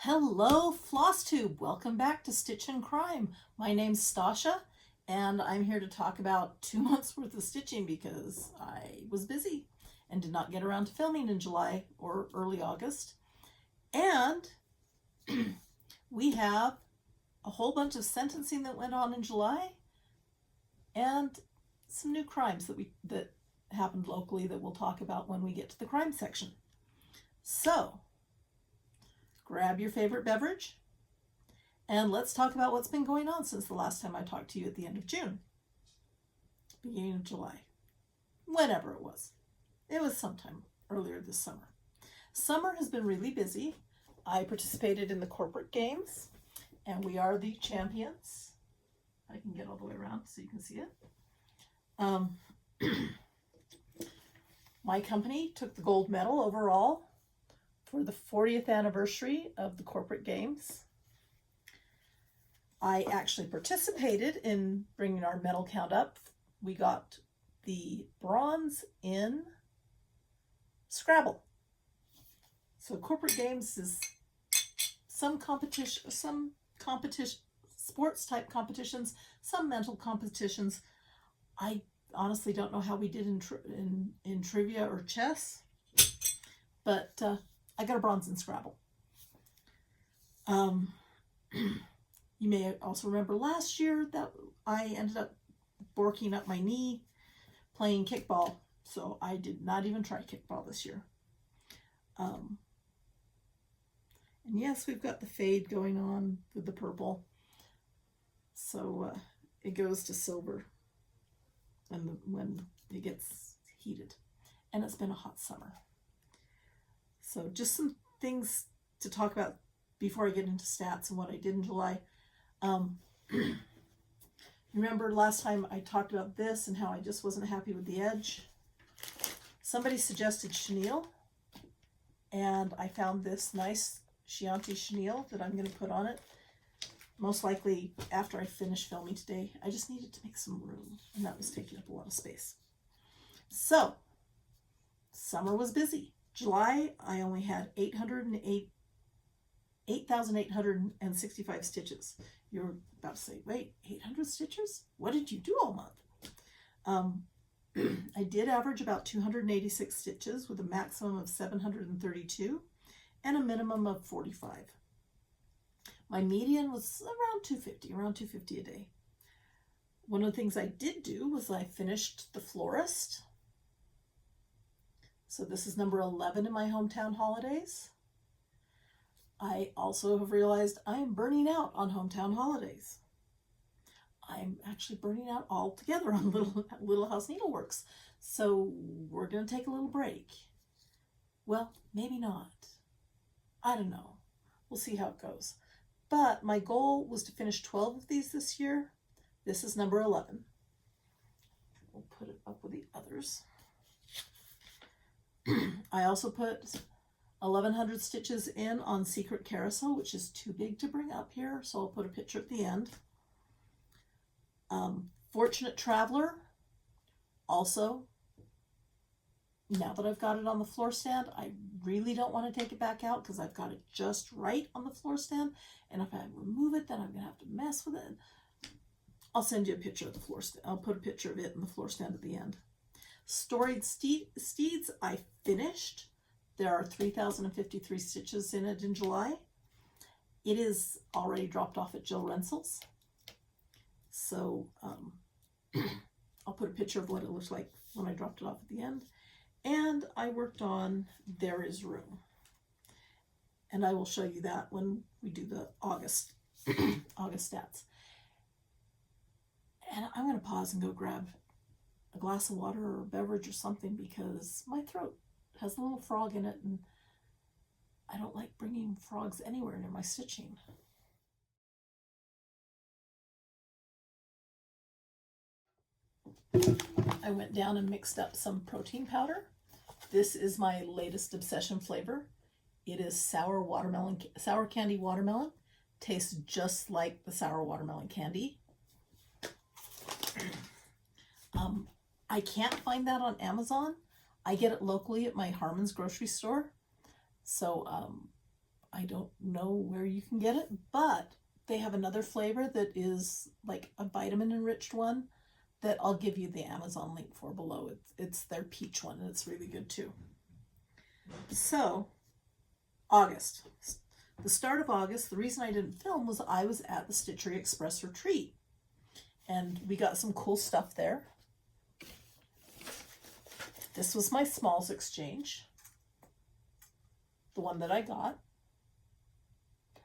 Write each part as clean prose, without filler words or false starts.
Hello, FlossTube. Welcome back to StitchNcrime. My name's Stasha, and I'm here to talk about 2 months worth of stitching because I was busy and did not get around to filming in July or early August. And we have a whole bunch of sentencing that went on in July and some new crimes that happened locally that we'll talk about when we get to the crime section. So, grab your favorite beverage, and let's talk about what's been going on since the last time I talked to you at the end of June, beginning of July, whenever it was. It was sometime earlier this summer. Summer has been really busy. I participated in the corporate games, and we are the champions. I can get all the way around so you can see it. My company took the gold medal overall for the 40th anniversary of the corporate games. I actually participated in bringing our medal count up. We got the bronze in Scrabble. So corporate games is some sports type competitions, some mental competitions. I honestly don't know how we did in trivia or chess, but I got a bronze in Scrabble. You may also remember last year that I ended up borking up my knee playing kickball, so I did not even try kickball this year. And yes, we've got the fade going on with the purple, so it goes to silver when it gets heated, and it's been a hot summer. So just some things to talk about before I get into stats and what I did in July. Remember last time I talked about this and how I just wasn't happy with the edge? Somebody suggested chenille, and I found this nice Chianti chenille that I'm going to put on it. Most likely after I finish filming today. I just needed to make some room, and that was taking up a lot of space. So, summer was busy. July, I only had 8,865 stitches. You're about to say, wait, 800 stitches? What did you do all month? I did average about 286 stitches with a maximum of 732 and a minimum of 45. My median was around 250 a day. One of the things I did do was I finished The Florist. So this is number 11 in my hometown holidays. I also have realized I am burning out on hometown holidays. I'm actually burning out altogether on Little House Needleworks. So we're going to take a little break. Well, maybe not. I don't know. We'll see how it goes. But my goal was to finish 12 of these this year. This is number 11. We'll put it up with the others. I also put 1,100 stitches in on Secret Carousel, which is too big to bring up here, so I'll put a picture at the end. Fortunate Traveler, also, now that I've got it on the floor stand, I really don't want to take it back out because I've got it just right on the floor stand, and if I remove it, then I'm going to have to mess with it. I'll send you a picture of the floor stand. I'll put a picture of it in the floor stand at the end. Storied Steeds, I finished. There are 3,053 stitches in it in July. It is already dropped off at Jill Rensel's. So I'll put a picture of what it looks like when I dropped it off at the end. And I worked on There Is Room. And I will show you that when we do the August stats. And I'm going to pause and go grab a glass of water or a beverage or something because my throat has a little frog in it and I don't like bringing frogs anywhere near my stitching. I went down and mixed up some protein powder. This is my latest obsession flavor. It is sour candy watermelon. Tastes just like the sour watermelon candy. I can't find that on Amazon. I get it locally at my Harmon's grocery store. So I don't know where you can get it, but they have another flavor that is like a vitamin enriched one that I'll give you the Amazon link for below. It's their peach one, and it's really good too. So, August. The start of August, the reason I didn't film was I was at the Stitchery Express retreat, and we got some cool stuff there. This was my smalls exchange, the one that I got.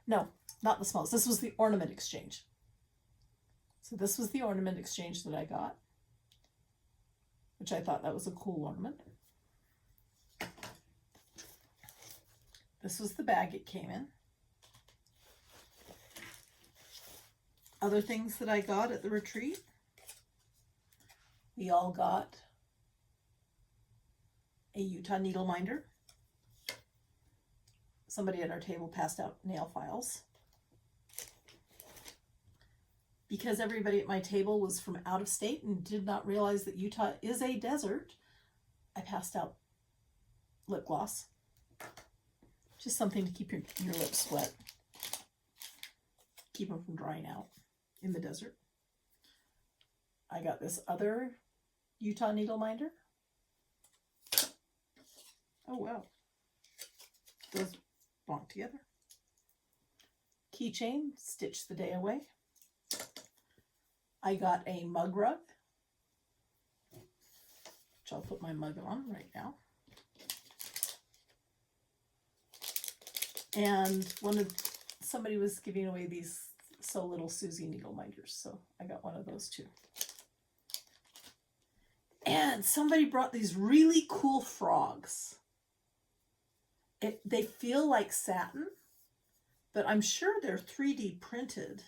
No, not the smalls. This was the ornament exchange. So this was the ornament exchange that I got, which I thought that was a cool ornament. This was the bag it came in. Other things that I got at the retreat. We all got a Utah needle minder. Somebody at our table passed out nail files. Because everybody at my table was from out of state and did not realize that Utah is a desert, I passed out lip gloss. Just something to keep your lips wet. Keep them from drying out in the desert. I got this other Utah needle minder. Oh, wow. Those belong together. Keychain, Stitch the Day Away. I got a mug rug, which I'll put my mug on right now. And somebody was giving away these So Little Susie needle minders, so I got one of those too. And somebody brought these really cool frogs. They feel like satin, but I'm sure they're 3D printed.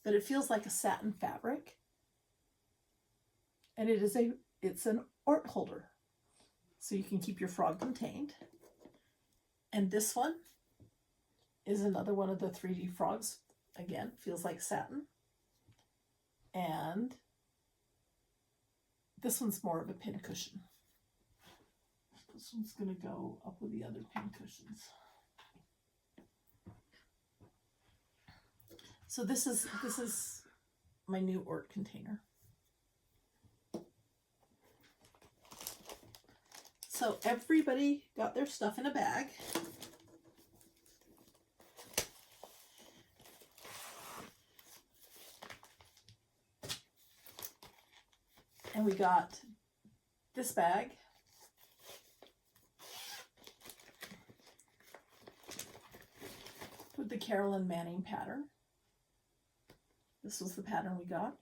But it feels like a satin fabric. And it's an ort holder. So you can keep your frog contained. And this one is another one of the 3D frogs. Again, feels like satin. And this one's more of a pin cushion. This one's going to go up with the other pin cushions. So this is my new Ort container. So everybody got their stuff in a bag. And we got this bag. With the Carolyn Manning pattern. This was the pattern we got.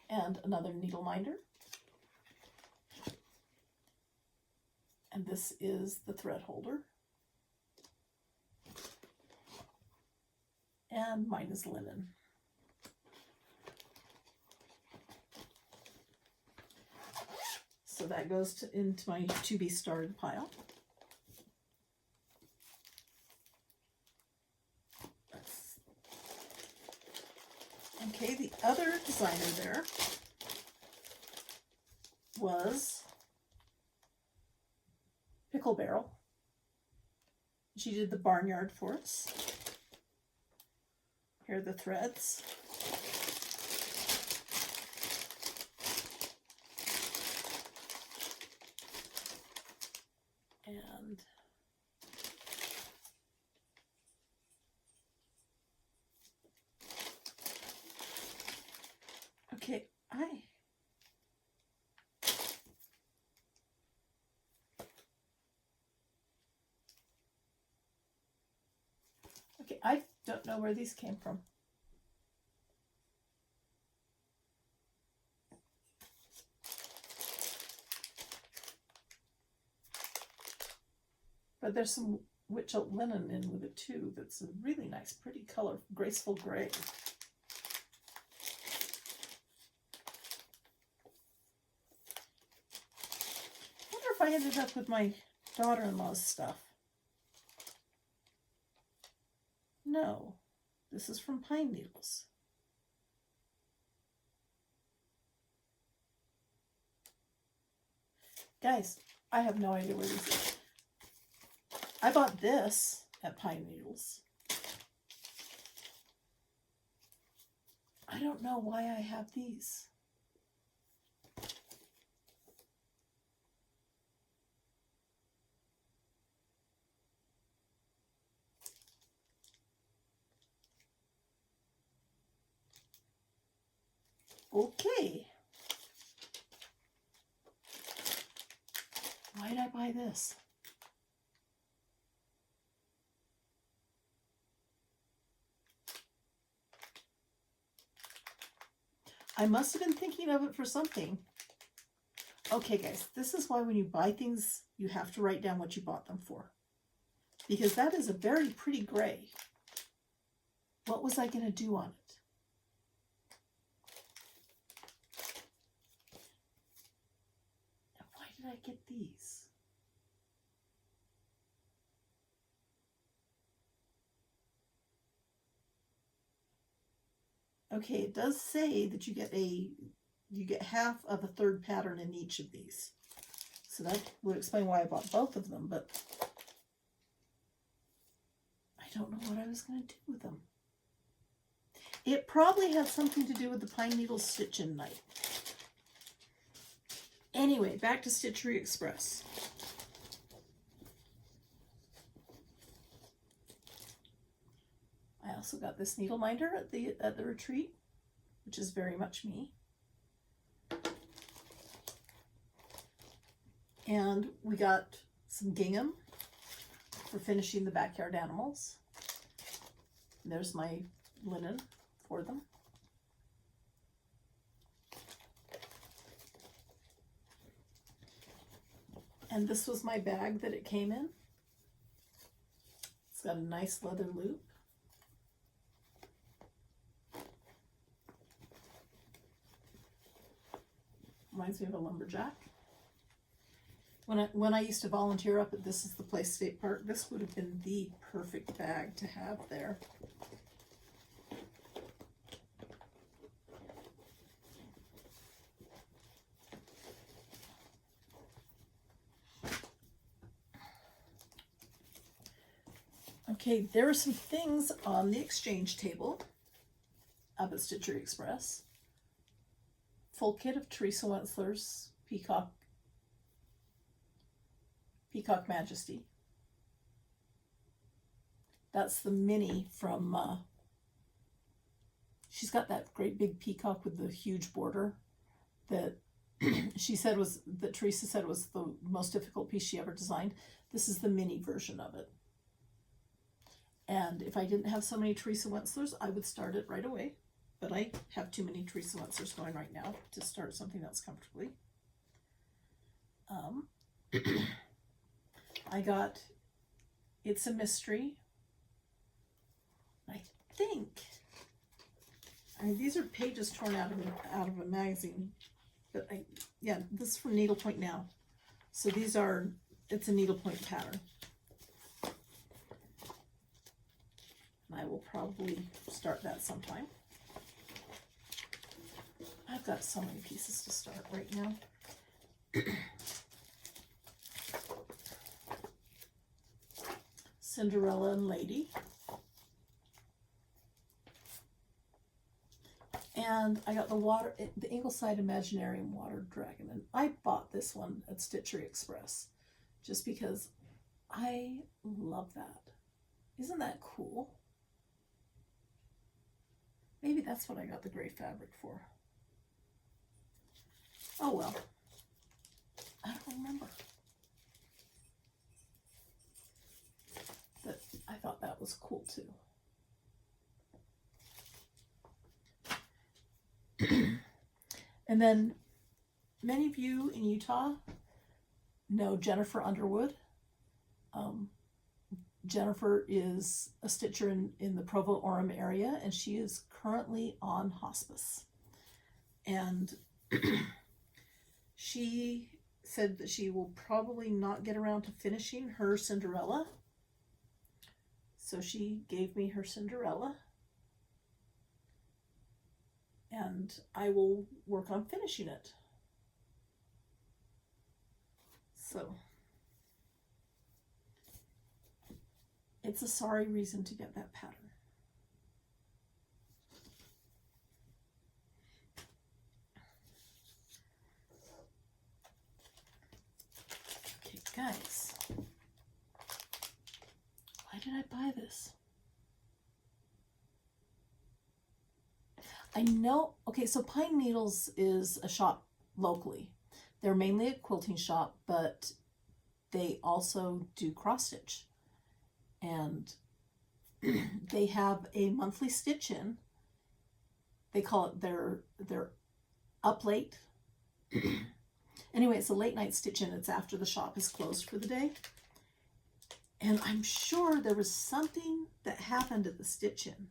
And another needle minder. And this is the thread holder. And mine is linen. So that goes into my to be started pile. Okay, the other designer there was Pickle Barrel. She did the barnyard for us. Here are the threads. And okay, I don't know where these came from. But there's some witch oat linen in with it too. That's a really nice, pretty color, graceful gray. I wonder if I ended up with my daughter-in-law's stuff. No, this is from Pine Needles. Guys, I have no idea where these are. I bought this at Pine Needles. I don't know why I have these. Okay. Why did I buy this? I must have been thinking of it for something. Okay, guys, this is why when you buy things, you have to write down what you bought them for. Because that is a very pretty gray. What was I going to do on it? And why did I get these? Okay, it does say that you get half of a third pattern in each of these. So that would explain why I bought both of them, but I don't know what I was going to do with them. It probably had something to do with the Pine Needle Stitch-In Night. Anyway, back to Stitchery Express. I also got this needle minder at the retreat, which is very much me. And we got some gingham for finishing the backyard animals. And there's my linen for them. And this was my bag that it came in. It's got a nice leather loop. Reminds me of a lumberjack. When I used to volunteer up at This Is the Place State Park, this would have been the perfect bag to have there. Okay, there are some things on the exchange table up at Stitchery Express. Full kit of Teresa Wentzler's Peacock Majesty. That's the mini from, she's got that great big peacock with the huge border that that Teresa said was the most difficult piece she ever designed. This is the mini version of it. And if I didn't have so many Teresa Wentzlers, I would start it right away. But I have too many Teresa Wentzlers going right now to start something else comfortably. I got It's a Mystery. I mean, these are pages torn out of a magazine. But yeah, this is from Needlepoint Now. So it's a needlepoint pattern. And I will probably start that sometime. I've got so many pieces to start right now. Cinderella and Lady. And I got the Ingleside Imaginarium Water Dragon. And I bought this one at Stitchery Express just because I love that. Isn't that cool? Maybe that's what I got the gray fabric for. Oh well. I don't remember. But I thought that was cool too. And then many of you in Utah know Jennifer Underwood. Jennifer is a stitcher in the Provo-Orem area, and she is currently on hospice. And she said that she will probably not get around to finishing her Cinderella. So she gave me her Cinderella. And I will work on finishing it. So it's a sorry reason to get that pattern. Okay, guys. Why did I buy this? I know, okay, so Pine Needles is a shop locally. They're mainly a quilting shop, but they also do cross stitch. And they have a monthly stitch in. They call it their up late. Anyway, it's a late night stitch in. It's after the shop is closed for the day. And I'm sure there was something that happened at the stitch in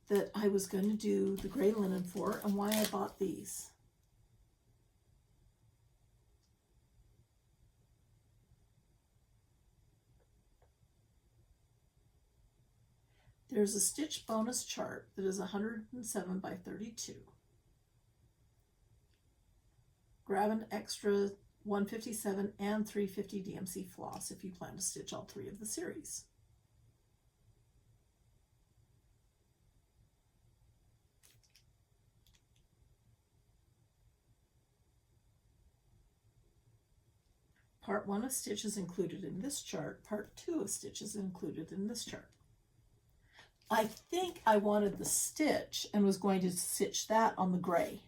that I was going to do the gray linen for, and why I bought these. There's a stitch bonus chart that is 107 by 32. Grab an extra 157 and 350 DMC floss if you plan to stitch all three of the series. Part 1 of stitch is included in this chart. Part 2 of stitch is included in this chart. I think I wanted the stitch and was going to stitch that on the gray.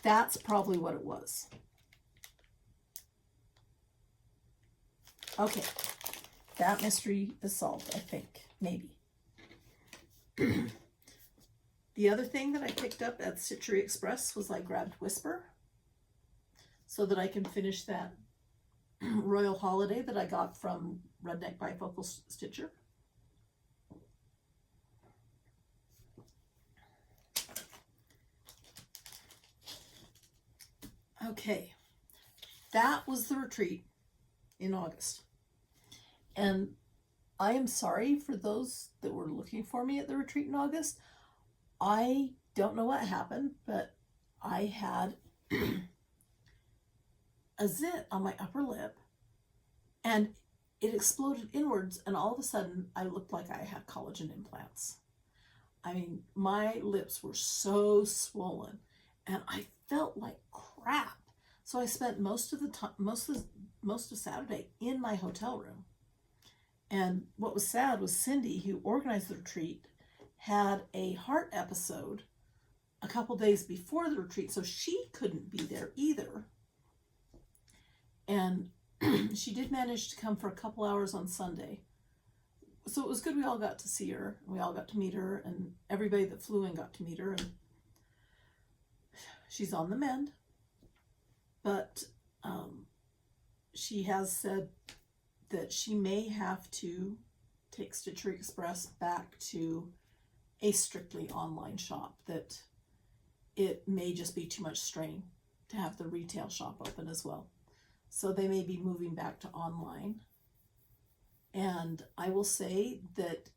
That's probably what it was. Okay, that mystery is solved, I think, maybe. The other thing that I picked up at Stitchery Express was I grabbed Whisper so that I can finish that Royal Holiday that I got from Redneck Bifocal Stitcher. Okay, that was the retreat in August. And I am sorry for those that were looking for me at the retreat in August. I don't know what happened, but I had a zit on my upper lip and it exploded inwards, and all of a sudden I looked like I had collagen implants. I mean, my lips were so swollen and I felt like crap. So I spent most of the time, most of Saturday in my hotel room. And what was sad was Cindy, who organized the retreat, had a heart episode a couple days before the retreat, so she couldn't be there either. And she did manage to come for a couple hours on Sunday. So it was good we all got to see her. We all got to meet her, and everybody that flew in got to meet her. And she's on the mend. But she has said that she may have to take Stitchery Express back to a strictly online shop, that it may just be too much strain to have the retail shop open as well. So they may be moving back to online. And I will say that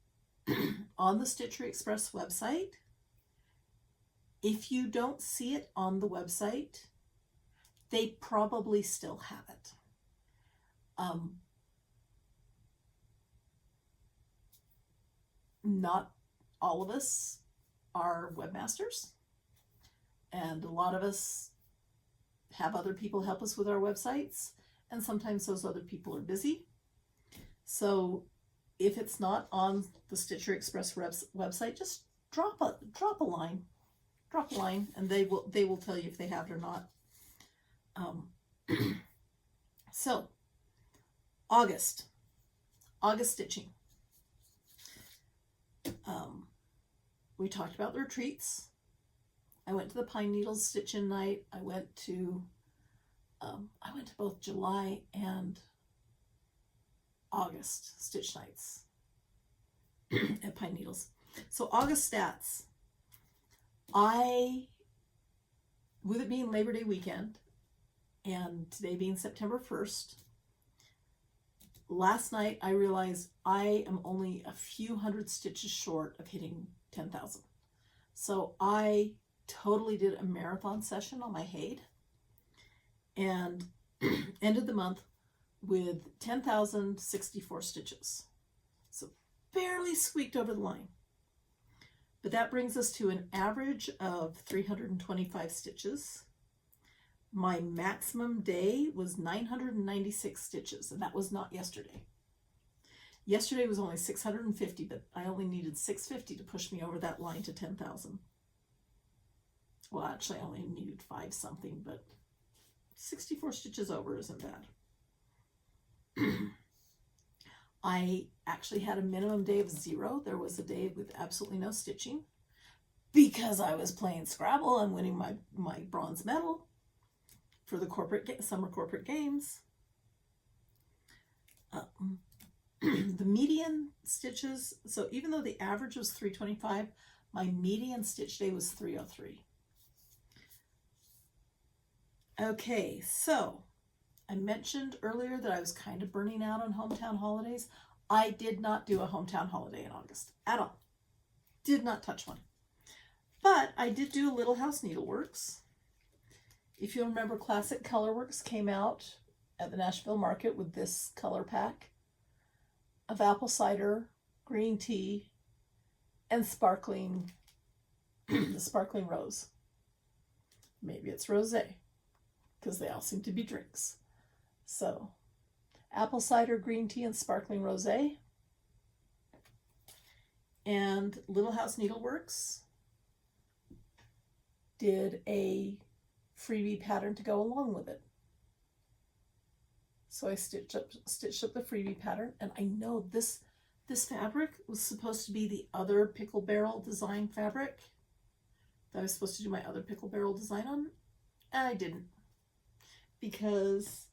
on the Stitchery Express website, if you don't see it on the website, they probably still have it. Not all of us are webmasters, and a lot of us have other people help us with our websites, and sometimes those other people are busy. So if it's not on the Stitchery Express website, just drop a line, and they will tell you if they have it or not. So August stitching. We talked about the retreats. I went to the Pine Needles stitch-in night. I went to both July and August stitch nights at Pine Needles. So August stats. With it being Labor Day weekend and today being September 1st, last night I realized I am only a few hundred stitches short of hitting 10,000. So I totally did a marathon session on my Haid and ended the month with 10,064 stitches. So barely squeaked over the line. But that brings us to an average of 325 stitches. My maximum day was 996 stitches, and that was not yesterday. Yesterday was only 650, but I only needed 650 to push me over that line to 10,000. Well, actually, I only needed 5 something, but 64 stitches over isn't bad. I actually had a minimum day of 0. There was a day with absolutely no stitching because I was playing Scrabble and winning my bronze medal for the summer corporate games. The median stitches, so even though the average was 325, my median stitch day was 303. Okay, so I mentioned earlier that I was kind of burning out on hometown holidays. I did not do a hometown holiday in August at all. Did not touch one. But I did do Little House Needleworks. If you remember, Classic Colorworks came out at the Nashville Market with this color pack of apple cider, green tea, and sparkling rose. Maybe it's rosé, because they all seem to be drinks. So, apple cider, green tea, and sparkling rosé. And Little House Needleworks did a freebie pattern to go along with it. So I stitched up the freebie pattern, and I know this fabric was supposed to be the other pickle barrel design fabric that I was supposed to do my other pickle barrel design on, and I didn't, because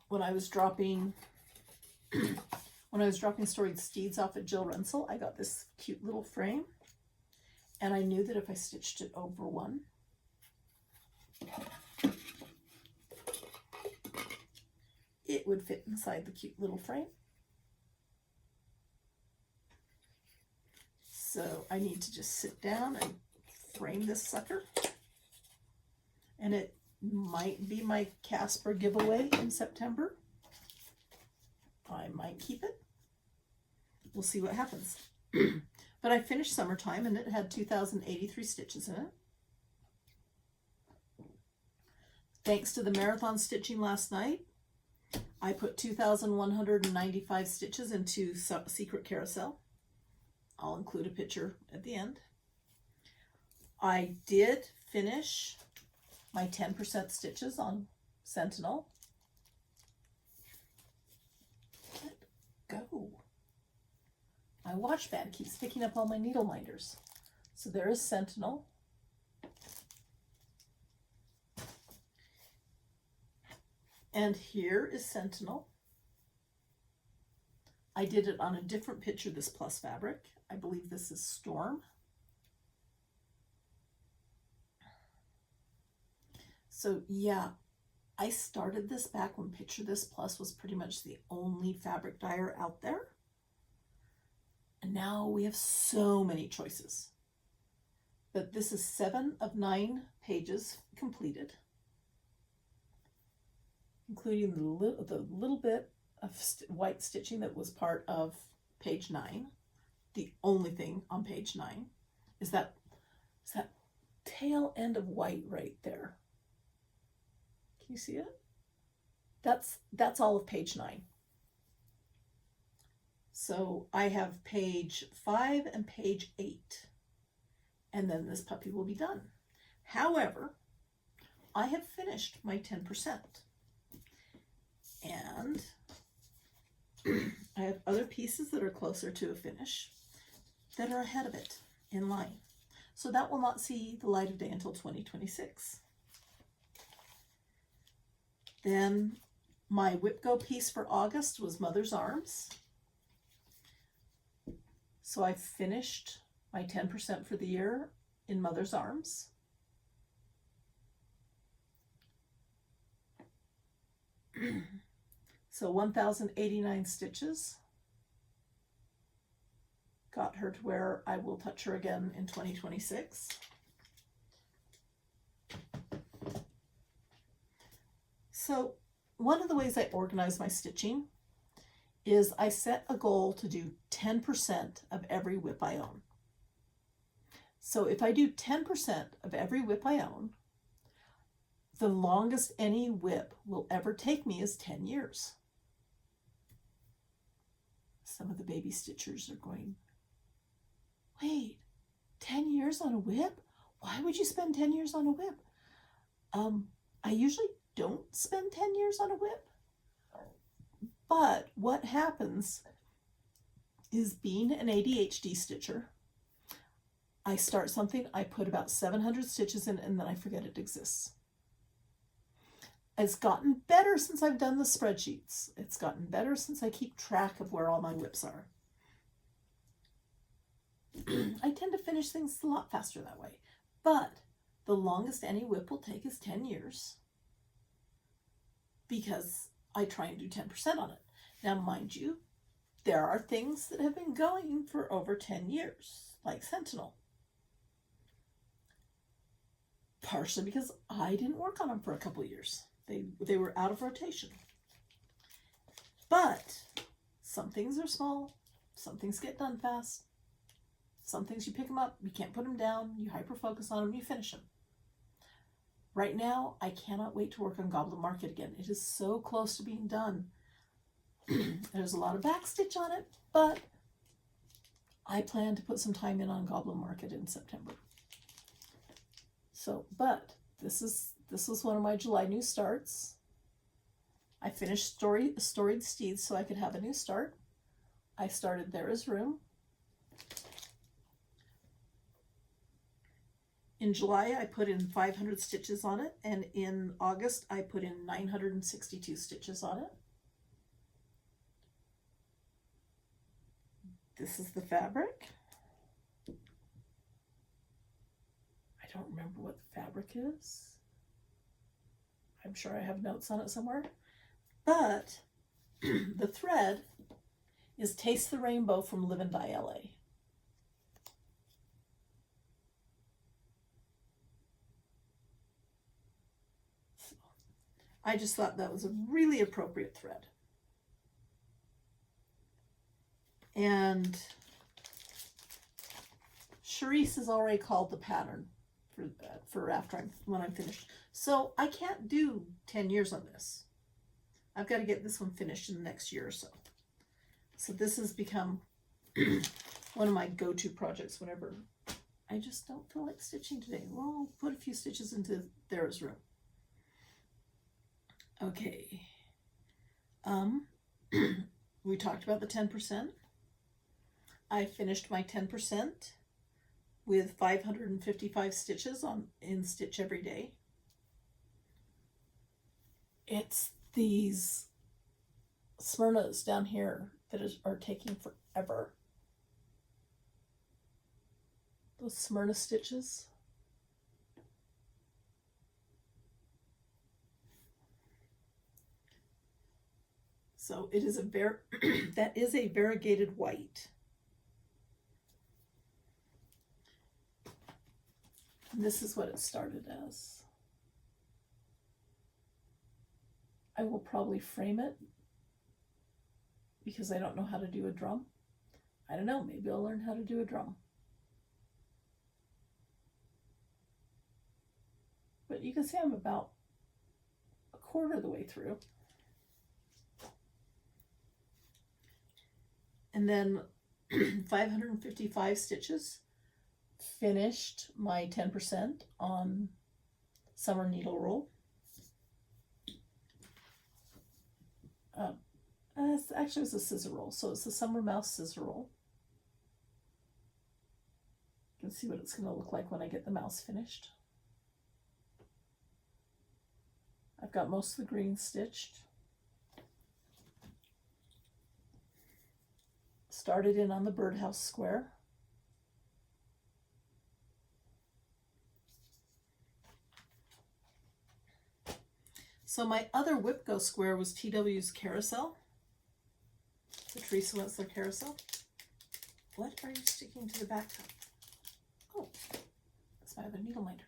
when I was dropping Storied Steeds off at Jill Rensel, I got this cute little frame, and I knew that if I stitched it over one, it would fit inside the cute little frame. So I need to just sit down and frame this sucker. And it might be my Casper giveaway in September. I might keep it. We'll see what happens. But I finished Summertime and it had 2,083 stitches in it. Thanks to the marathon stitching last night, I put 2,195 stitches into Secret Carousel. I'll include a picture at the end. I did finish my 10% stitches on Sentinel. Let go. My watch band keeps picking up all my needle minders. So there is Sentinel. And here is Sentinel. I did it on a different picture, this plus fabric. I believe this is Storm. So yeah, I started this back when Picture This Plus was pretty much the only fabric dyer out there. And now we have so many choices. But this is 7 of 9 pages completed, including the little bit of white stitching that was part of page 9. The only thing on page 9 is that tail end of white right there. Can you see it? That's all of page 9. So I have page 5 and page 8, and then this puppy will be done. However, I have finished my 10%. And I have other pieces that are closer to a finish that are ahead of it in line. So that will not see the light of day until 2026. Then my Whip Go piece for August was Mother's Arms. So I finished my 10% for the year in Mother's Arms. So 1,089 stitches got her to where I will touch her again in 2026. So one of the ways I organize my stitching is I set a goal to do 10% of every WIP I own. So if I do 10% of every WIP I own, the longest any WIP will ever take me is 10 years. Some of the baby stitchers are going, wait, 10 years on a WIP? Why would you spend 10 years on a WIP? I usually don't spend 10 years on a WIP. But what happens is, being an ADHD stitcher, I start something, I put about 700 stitches in, and then I forget it exists. It's gotten better since I've done the spreadsheets. It's gotten better since I keep track of where all my WIPs are. I tend to finish things a lot faster that way. But the longest any WIP will take is 10 years, because I try and do 10% on it. Now, mind you, there are things that have been going for over 10 years, like Sentinel. Partially because I didn't work on them for a couple of years. They were out of rotation. But some things are small, some things get done fast, some things you pick them up, you can't put them down, you hyper-focus on them, you finish them. Right now, I cannot wait to work on Goblin Market again. It is so close to being done. There's a lot of backstitch on it, but I plan to put some time in on Goblin Market in September. So, but this is one of my July new starts. I finished Storied Steeds so I could have a new start. I started There Is Room. In July, I put in 500 stitches on it, and in August, I put in 962 stitches on it. This is the fabric. I don't remember what the fabric is. I'm sure I have notes on it somewhere. But the thread is Taste the Rainbow from Live and Die LA. So I just thought that was a really appropriate thread. And Charisse has already called the pattern for after when I'm finished. So I can't do 10 years on this. I've got to get this one finished in the next year or so. So this has become one of my go-to projects whenever I just don't feel like stitching today. Well, I'll put a few stitches into There Is Room. Okay. We talked about the 10%. I finished my 10% with 555 stitches in Stitch Every Day. It's these Smyrnas down here that are taking forever. Those Smyrna stitches. So it is that is a variegated white. And this is what it started as. I will probably frame it because I don't know how to do a drum. I don't know, maybe I'll learn how to do a drum. But you can see I'm about a quarter of the way through. And then 555 stitches, finished my 10% on Summer Needle Roll. Actually, it was a scissor roll, so it's the Summer Mouse scissor roll. You can see what it's going to look like when I get the mouse finished. I've got most of the green stitched. Started in on the birdhouse square. So my other Whip Go square was TW's Carousel. So Teresa Winsler Carousel. what are you sticking to the back of? Oh, that's my other needle minder.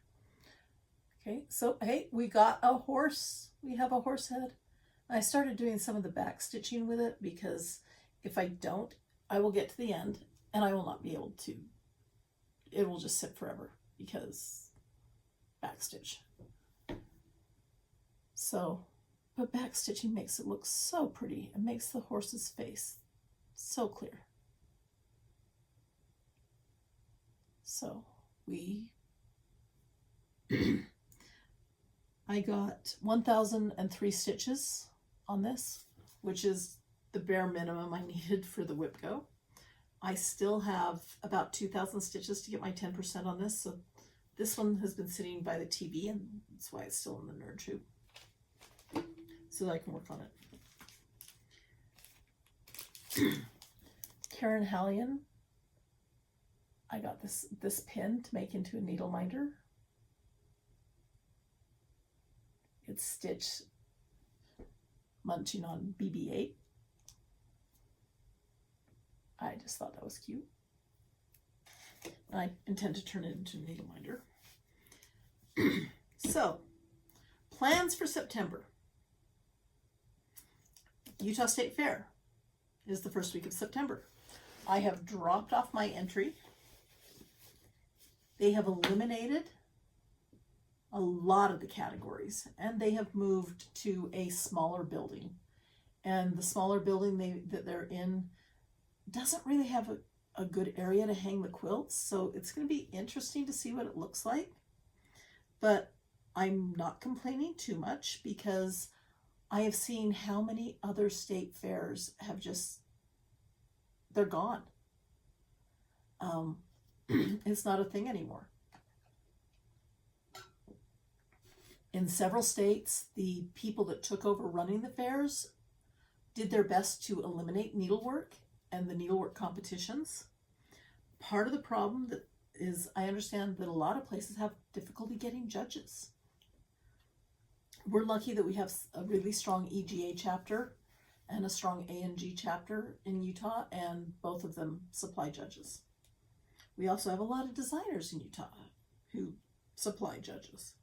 Okay, so hey, we got a horse. We have a horse head. I started doing some of the back stitching with it because if I don't, I will get to the end and I will not be able to. It will just sit forever because back stitch. So, but back stitching makes it look so pretty. It makes the horse's face so clear. So I got 1,003 stitches on this, which is the bare minimum I needed for the whip go. I still have about 2,000 stitches to get my 10% on this, so this one has been sitting by the TV, and that's why it's still in the nerd tube, so that I can work on it. Karen Hallion, I got this pin to make into a needle minder. It's stitched munching on BB-8. I just thought that was cute. I intend to turn it into a needle minder. So, plans for September. Utah State Fair is the first week of September. I have dropped off my entry. They have eliminated a lot of the categories, and they have moved to a smaller building. And the smaller building that they're in doesn't really have a good area to hang the quilts, so it's going to be interesting to see what it looks like. But I'm not complaining too much because I have seen how many other state fairs have they're gone. It's not a thing anymore. In several states, the people that took over running the fairs did their best to eliminate needlework and the needlework competitions. Part of the problem is I understand that a lot of places have difficulty getting judges. We're lucky that we have a really strong EGA chapter and a strong ANG chapter in Utah, and both of them supply judges. We also have a lot of designers in Utah who supply judges.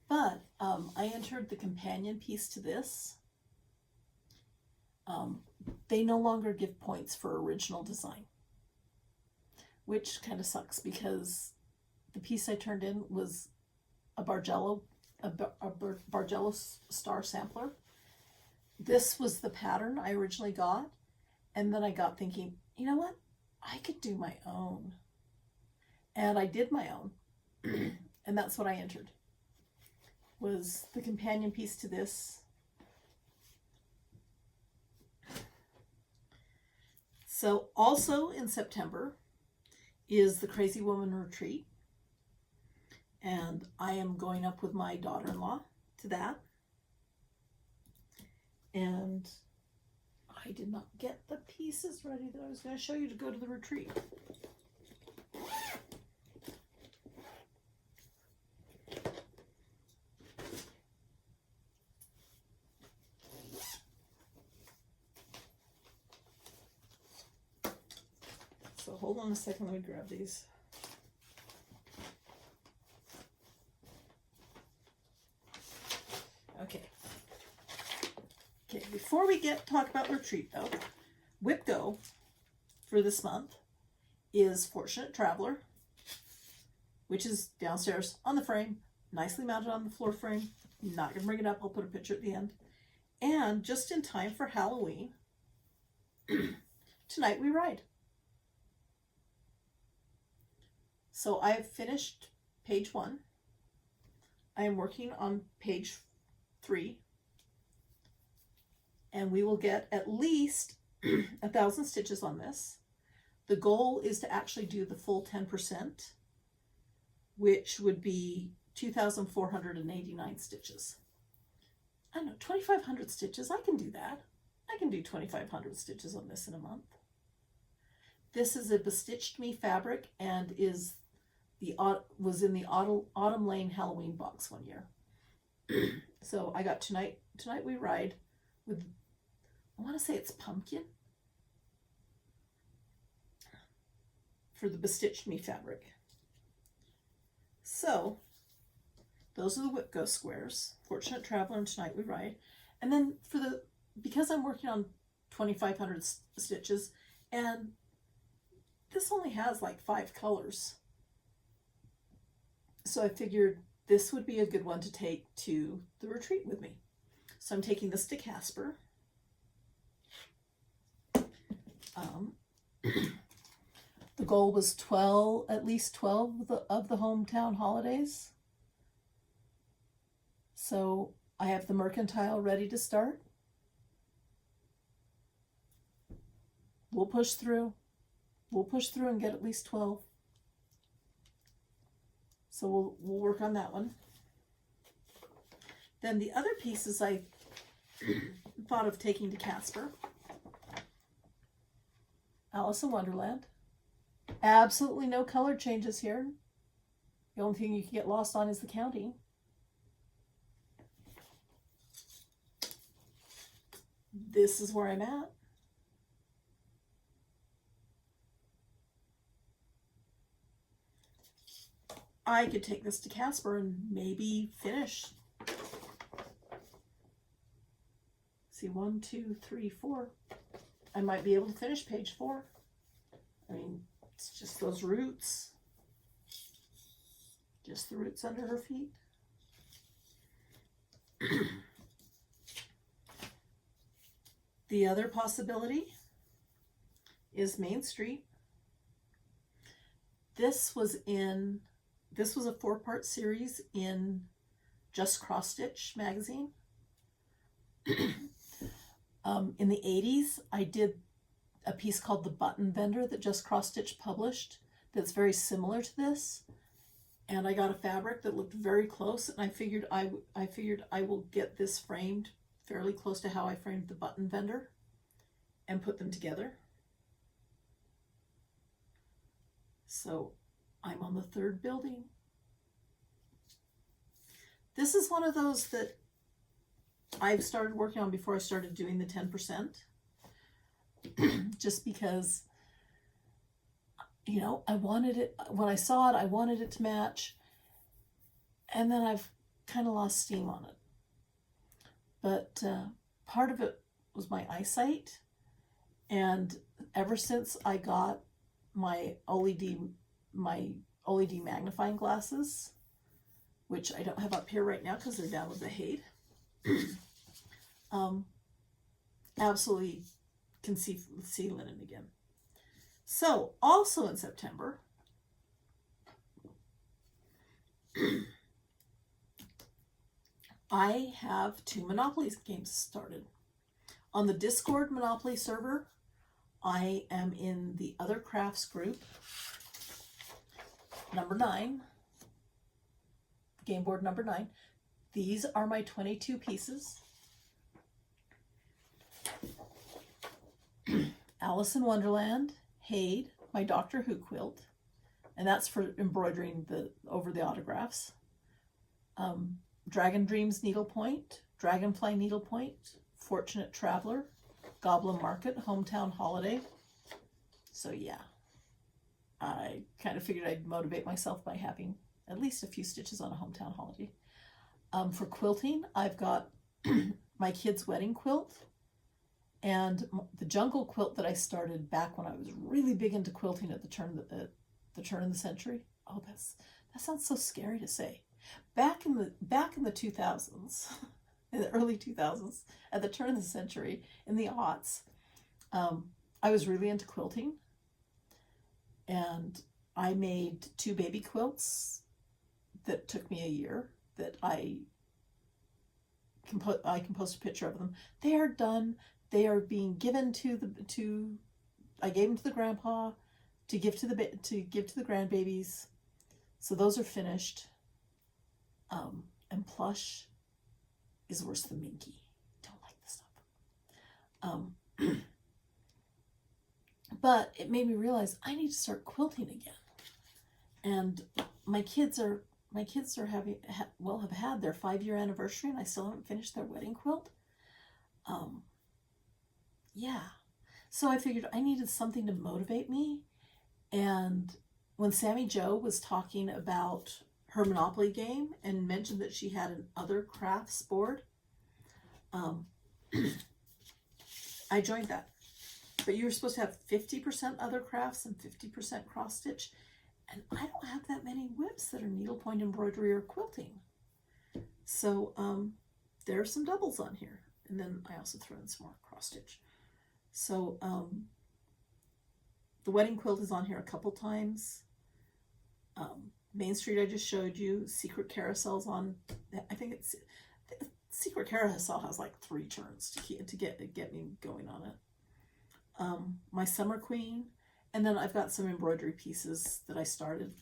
But I entered the companion piece to this. They no longer give points for original design, which kind of sucks because the piece I turned in was a Bargello star sampler. This was the pattern I originally got, and then I got thinking, you know what? I could do my own. And I did my own, and that's what I entered, was the companion piece to this. So also in September is the Crazy Woman Retreat, and I am going up with my daughter-in-law to that. And I did not get the pieces ready that I was going to show you to go to the retreat. So hold on a second, let me grab these. Okay. Okay, before we talk about retreat though, Whip Go for this month is Fortunate Traveler, which is downstairs on the frame, nicely mounted on the floor frame. I'm not going to bring it up, I'll put a picture at the end. And just in time for Halloween, Tonight We Ride. So I have finished page 1. I am working on page 3. And we will get at least 1,000 stitches on this. The goal is to actually do the full 10%, which would be 2,489 stitches. I don't know, 2,500 stitches, I can do that. I can do 2,500 stitches on this in a month. This is a Bestitched Me fabric and was in the Autumn Lane Halloween box one year. So I got Tonight We Ride with, I want to say it's pumpkin. for the bestitched me fabric. So those are the Whip Ghost squares. Fortunate Traveler and Tonight We Ride. And then because I'm working on 2,500 stitches, and this only has like 5 colors. So I figured this would be a good one to take to the retreat with me. So I'm taking this to Casper. The goal was at least 12 of the hometown holidays. So I have the mercantile ready to start. We'll push through. We'll push through and get at least 12. So we'll work on that one. Then the other pieces I thought of taking to Casper. Alice in Wonderland. Absolutely no color changes here. The only thing you can get lost on is the counting. This is where I'm at. I could take this to Casper and maybe finish. See, 1, 2, 3, 4. I might be able to finish page 4. I mean, it's just those roots. Just the roots under her feet. The other possibility is Main Street. This was a 4-part series in Just Cross Stitch magazine. In the 80s, I did a piece called The Button Vendor that Just Cross Stitch published that's very similar to this. And I got a fabric that looked very close, and I figured I will get this framed fairly close to how I framed The Button Vendor and put them together. So I'm on the 3rd building. This is one of those that I've started working on before I started doing the 10%. Just because, you know, I wanted it, when I saw it, I wanted it to match. And then I've kind of lost steam on it. But part of it was my eyesight. And ever since I got my OLED magnifying glasses, which I don't have up here right now because they're down with the hate, absolutely can see linen again. So also in September, I have 2 Monopoly games started. On the Discord Monopoly server, I am in the Other Crafts group, number 9, game board number 9. These are my 22 pieces. Alice in Wonderland, Hade, my Doctor Who quilt, and that's for embroidering over the autographs. Dragon Dreams needlepoint, Dragonfly needlepoint, Fortunate Traveler, Goblin Market, Hometown Holiday. So yeah, I kind of figured I'd motivate myself by having at least a few stitches on a Hometown Holiday. For quilting, I've got my kid's wedding quilt and the jungle quilt that I started back when I was really big into quilting at the turn of the century. Oh, that sounds so scary to say. Back in the 2000s, in the early 2000s, at the turn of the century, in the aughts, I was really into quilting, and I made 2 baby quilts that took me a year. That I can post a picture of them. They are done. They are being given I gave them to the grandpa to give to the grandbabies. So those are finished. And plush is worse than minky. Don't like this stuff. But it made me realize I need to start quilting again. And my kids have had their 5-year anniversary, and I still haven't finished their wedding quilt. Yeah. So I figured I needed something to motivate me, And when Sammy Jo was talking about her Monopoly game and mentioned that she had an other crafts board, I joined that. But you were supposed to have 50% other crafts and 50% cross stitch. And I don't have that many whips that are needlepoint embroidery or quilting. So there are some doubles on here. And then I also throw in some more cross stitch. So the wedding quilt is on here a couple times. Main Street I just showed you. Secret Carousel's on, I think it's, Secret Carousel has like 3 turns to get me going on it. My Summer Queen, and then I've got some embroidery pieces that I started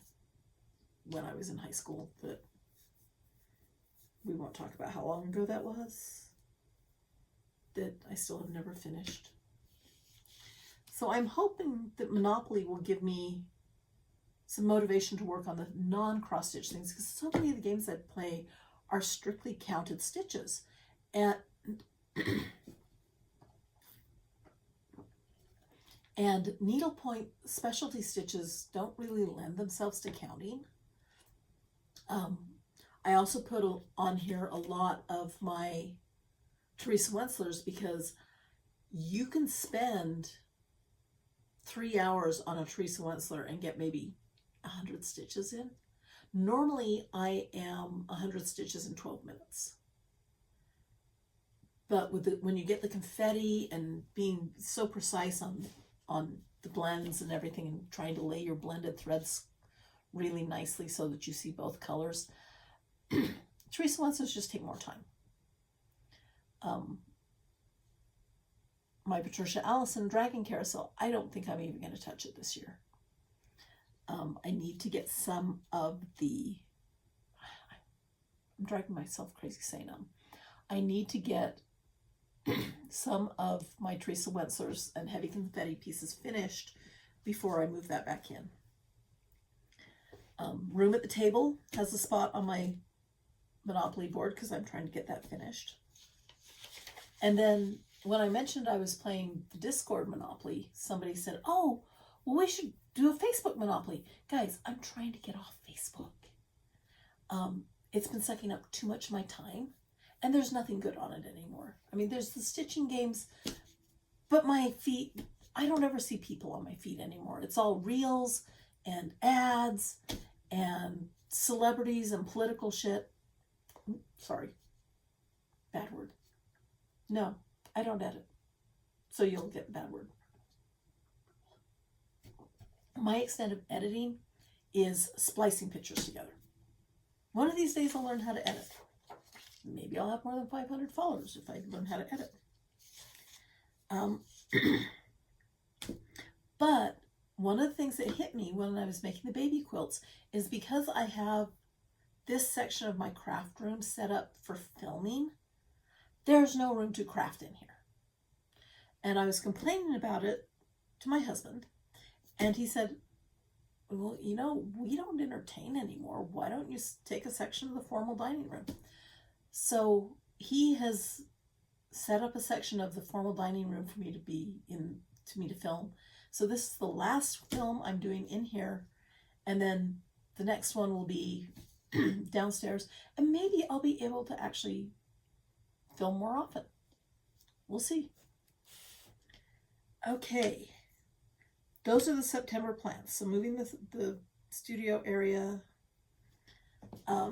when I was in high school that we won't talk about how long ago that was, that I still have never finished. So I'm hoping that Monopoly will give me some motivation to work on the non-cross-stitch things, because so many of the games I play are strictly counted stitches. And needlepoint specialty stitches don't really lend themselves to counting. I also put on here a lot of my Teresa Wentzler's, because you can spend 3 hours on a Teresa Wentzler and get maybe 100 stitches in. Normally I am 100 stitches in 12 minutes. But when you get the confetti and being so precise on the blends and everything, and trying to lay your blended threads really nicely so that you see both colors, Teresa Wentzler's just take more time. My Patricia Allison Dragon Carousel, I don't think I'm even going to touch it this year. I need to get some of the, I'm driving myself crazy saying I need to get some of my Teresa Wentzler's and heavy confetti pieces finished before I move that back in. Room at the Table has a spot on my Monopoly board because I'm trying to get that finished. And then when I mentioned I was playing the Discord Monopoly, somebody said, oh, well, we should do a Facebook Monopoly. Guys, I'm trying to get off Facebook. It's been sucking up too much of my time, and there's nothing good on it anymore. I mean, there's the stitching games, but my feed, I don't ever see people on my feed anymore. It's all reels and ads and celebrities and political shit. Sorry, bad word. No, I don't edit, so you'll get bad word. My extent of editing is splicing pictures together. One of these days I'll learn how to edit. Maybe I'll have more than 500 followers if I learn how to edit. But one of the things that hit me when I was making the baby quilts is because I have this section of my craft room set up for filming, there's no room to craft in here. And I was complaining about it to my husband, and he said, well, you know, we don't entertain anymore. Why don't you take a section of the formal dining room? So he has set up a section of the formal dining room for me to be in, to me to film. So this is the last film I'm doing in here, and then the next one will be downstairs, and maybe I'll be able to actually film more often. We'll see. Okay, those are the September plans. So moving the studio area. I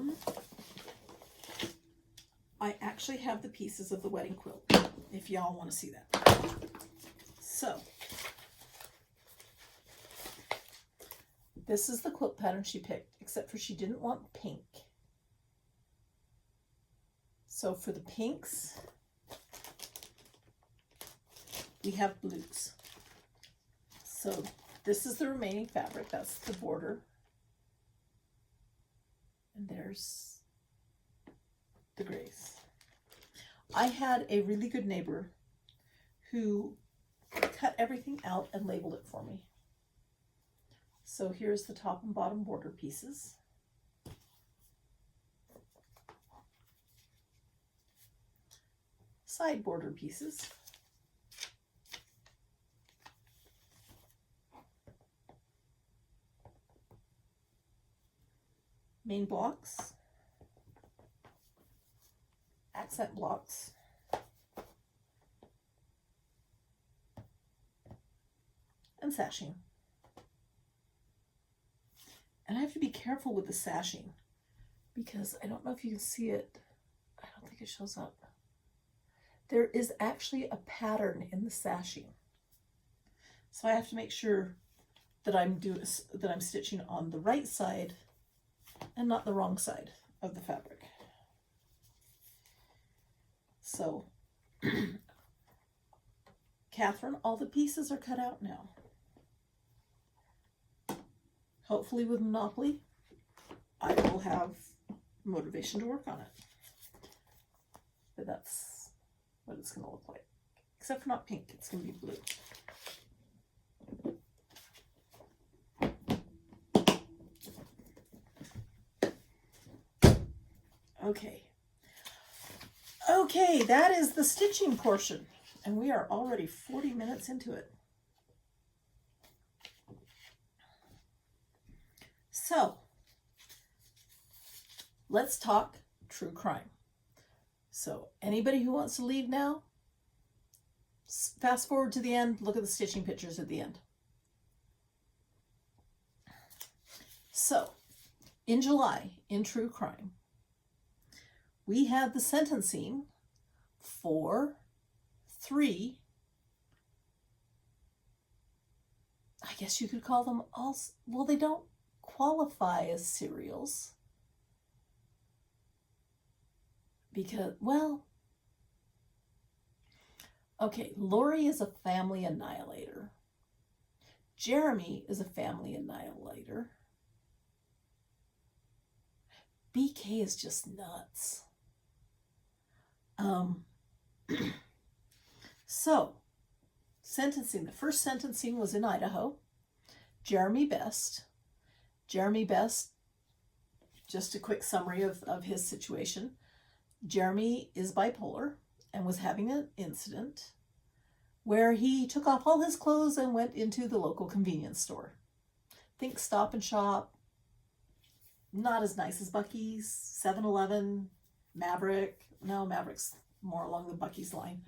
actually have the pieces of the wedding quilt, if y'all want to see that. So this is the quilt pattern she picked, except for she didn't want pink. So for the pinks, we have blues. So this is the remaining fabric. That's the border. And there's the grays. I had a really good neighbor who cut everything out and labeled it for me. So here's the top and bottom border pieces. Side border pieces. main blocks, accent blocks, and sashing. And I have to be careful with the sashing because I don't know if you can see it. I don't think it shows up. There is actually a pattern in the sashing. So I have to make sure that I'm stitching on the right side and not the wrong side of the fabric. So, Katherine, all the pieces are cut out now. Hopefully with Monopoly, I will have motivation to work on it. But that's what it's going to look like. Except for not pink, it's going to be blue. Okay, that is the stitching portion, and we are already 40 minutes into it. So, let's talk true crime. So, anybody who wants to leave now, fast forward to the end, look at the stitching pictures at the end. So, in July, in true crime, we had the sentencing for 3, I guess you could call them all, well, they don't qualify as serials because, well, okay, Lori is a family annihilator. Jeremy is a family annihilator. BK is just nuts. So, sentencing. The first sentencing was in Idaho. Jeremy Best, just a quick summary of his situation. Jeremy is bipolar and was having an incident where he took off all his clothes and went into the local convenience store. Think Stop and Shop, not as nice as Buc-ee's, 7-Eleven, Maverick. No, Maverick's more along the Buc-ee's line.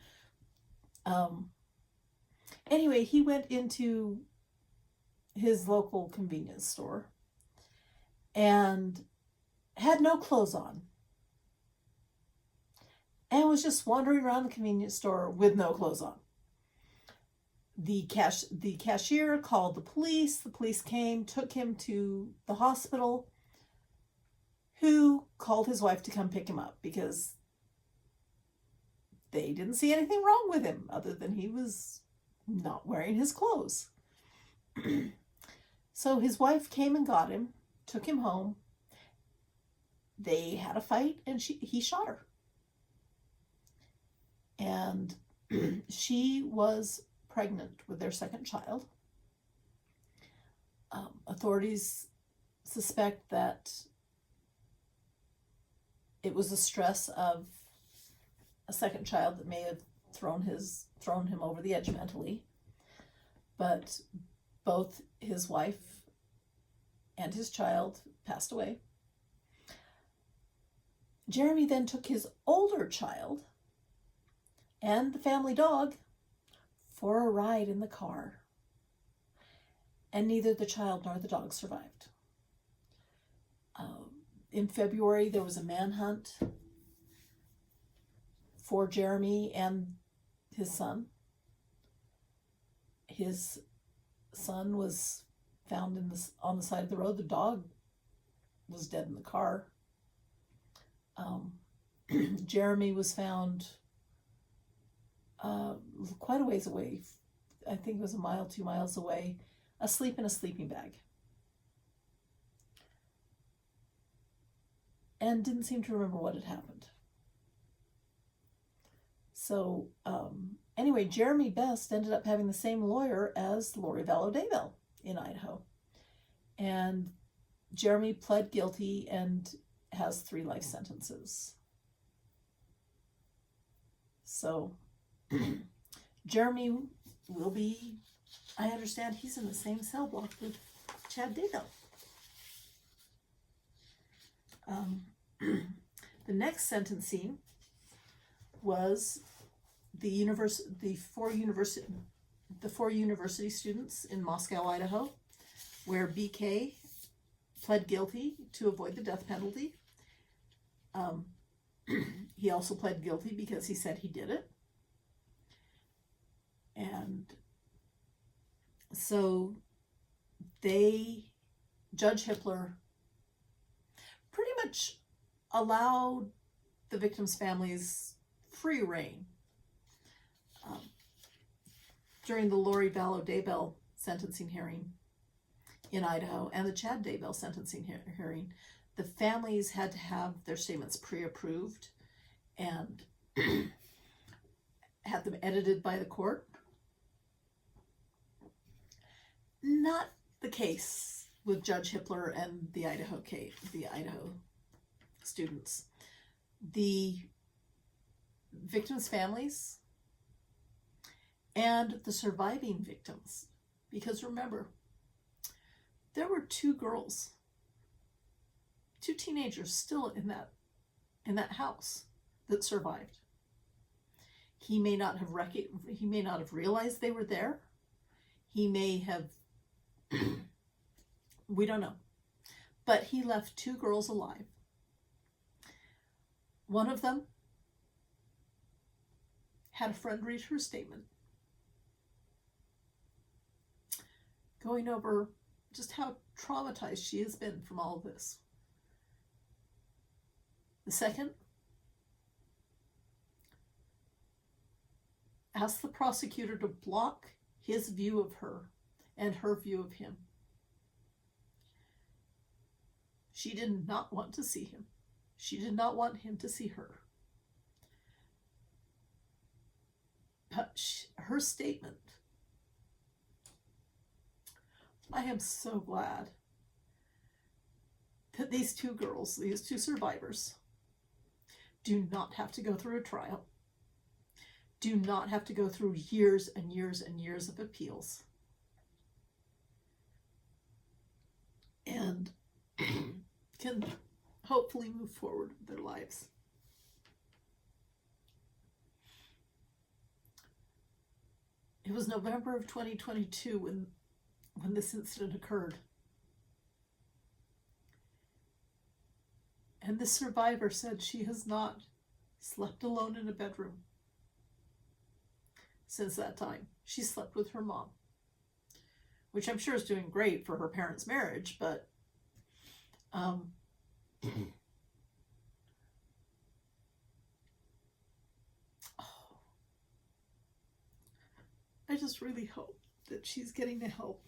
Anyway, he went into his local convenience store and had no clothes on and was just wandering around the convenience store with no clothes on. The cashier called the police. The police came, took him to the hospital, who called his wife to come pick him up because they didn't see anything wrong with him other than he was not wearing his clothes. So his wife came and got him, took him home. They had a fight and he shot her. And she was pregnant with their second child. Authorities suspect that it was the stress of a second child that may have thrown him over the edge mentally. But both his wife and his child passed away. Jeremy then took his older child and the family dog for a ride in the car. And neither the child nor the dog survived. In February, there was a manhunt for Jeremy and his son. His son was found on the side of the road. The dog was dead in the car. Jeremy was found quite a ways away. I think it was 2 miles away, asleep in a sleeping bag. And didn't seem to remember what had happened. So anyway, Jeremy Best ended up having the same lawyer as Lori Vallow Daybell in Idaho. And Jeremy pled guilty and has 3 life sentences. So Jeremy will be, I understand he's in the same cell block with Chad Daybell. The next sentencing was the four university students in Moscow, Idaho, where BK pled guilty to avoid the death penalty. He also pled guilty because he said he did it. And so Judge Hippler pretty much allowed the victims' families free reign. During the Lori Vallow Daybell sentencing hearing in Idaho and the Chad Daybell sentencing hearing, the families had to have their statements pre-approved and had them edited by the court. Not the case with Judge Hippler and the Idaho students. The victims' families and the surviving victims, because remember, there were two girls, two teenagers still in that house that survived. He may not have realized they were there. He may have, we don't know, but he left two girls alive. One of them had a friend read her statement, going over just how traumatized she has been from all of this. The second asked the prosecutor to block his view of her and her view of him. She did not want to see him. She did not want him to see her. But her statement, I am so glad that these two girls, these two survivors, do not have to go through a trial, do not have to go through years and years and years of appeals, and can hopefully move forward with their lives. It was November of 2022 when this incident occurred. And the survivor said she has not slept alone in a bedroom since that time. She slept with her mom, which I'm sure is doing great for her parents' marriage, but I just really hope that she's getting the help.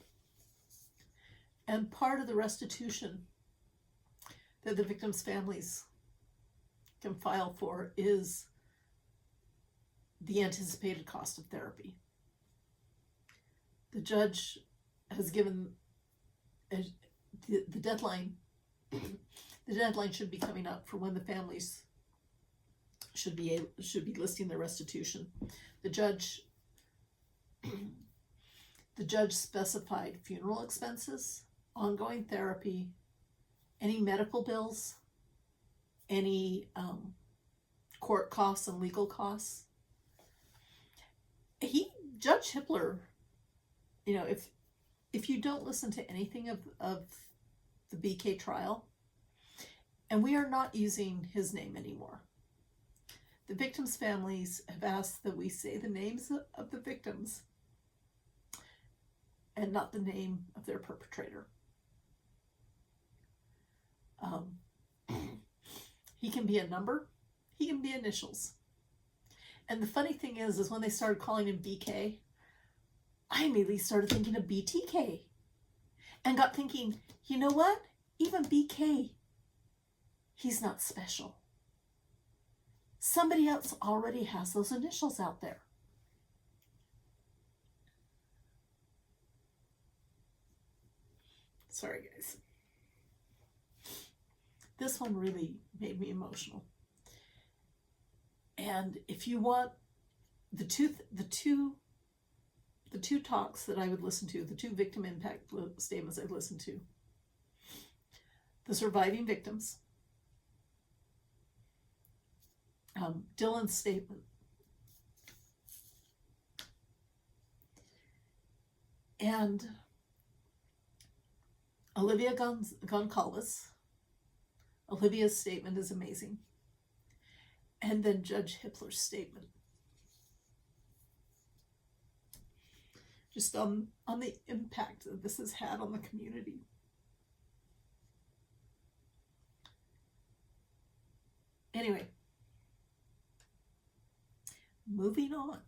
And part of the restitution that the victims' families can file for is the anticipated cost of therapy. The judge has given the deadline. The deadline should be coming up for when the families should be listing their restitution. The judge specified funeral expenses, ongoing therapy, any medical bills, any court costs and legal costs. Judge Hippler, if you don't listen to anything of the BK trial, and we are not using his name anymore. The victims' families have asked that we say the names of the victims and not the name of their perpetrator. He can be a number, he can be initials. And the funny thing is when they started calling him BK, I immediately started thinking of BTK and got thinking, you know what? Even BK, he's not special. Somebody else already has those initials out there. Sorry, guys. This one really made me emotional. And if you want the two talks that I would listen to, the two victim impact statements I've listened to, the surviving victims Dylan's statement. And Olivia Goncalves. Olivia's statement is amazing. And then Judge Hippler's statement. Just on the impact that this has had on the community. Anyway, moving on.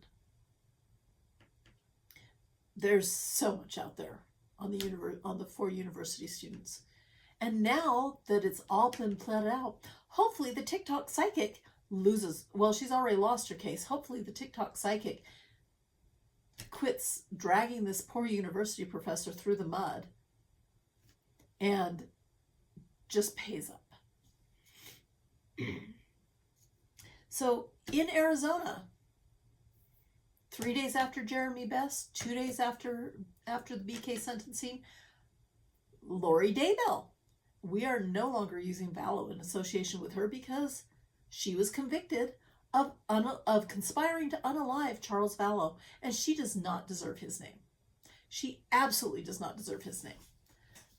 There's so much out there on the 4 university students. And now that it's all been pled out, hopefully the TikTok psychic loses. Well, she's already lost her case. Hopefully the TikTok psychic quits dragging this poor university professor through the mud and just pays up. So in Arizona, 3 days after Jeremy Best, 2 days after the BK sentencing, Lori Daybell. We are no longer using Vallow in association with her because she was convicted of conspiring to unalive Charles Vallow, and she does not deserve his name. She absolutely does not deserve his name.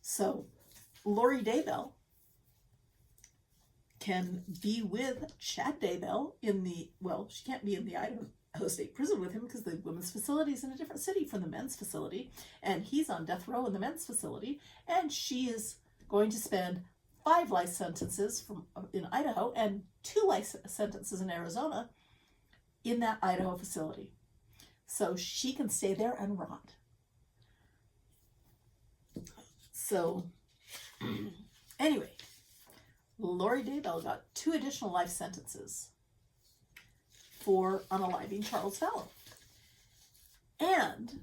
So Lori Daybell can be with Chad Daybell she can't be in the Idaho State Prison with him because the women's facility is in a different city from the men's facility, and he's on death row in the men's facility, and she is going to spend 5 life sentences in Idaho and 2 life sentences in Arizona in that Idaho facility. So she can stay there and rot. So anyway, Lori Daybell got 2 additional life sentences for unaliving Charles Vallow. And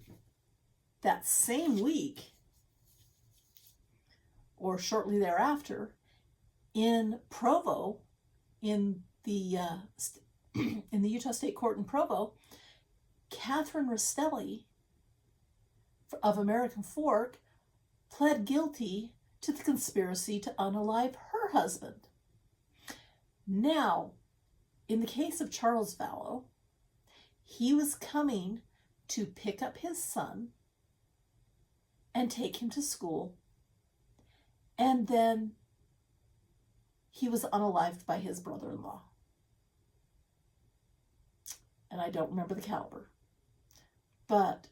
that same week, or shortly thereafter, in Provo, in the Utah State Court in Provo, Katherine Restelli of American Fork pled guilty to the conspiracy to unalive her husband. Now, in the case of Charles Vallow, he was coming to pick up his son and take him to school, and then he was unalived by his brother-in-law. And I don't remember the caliber. But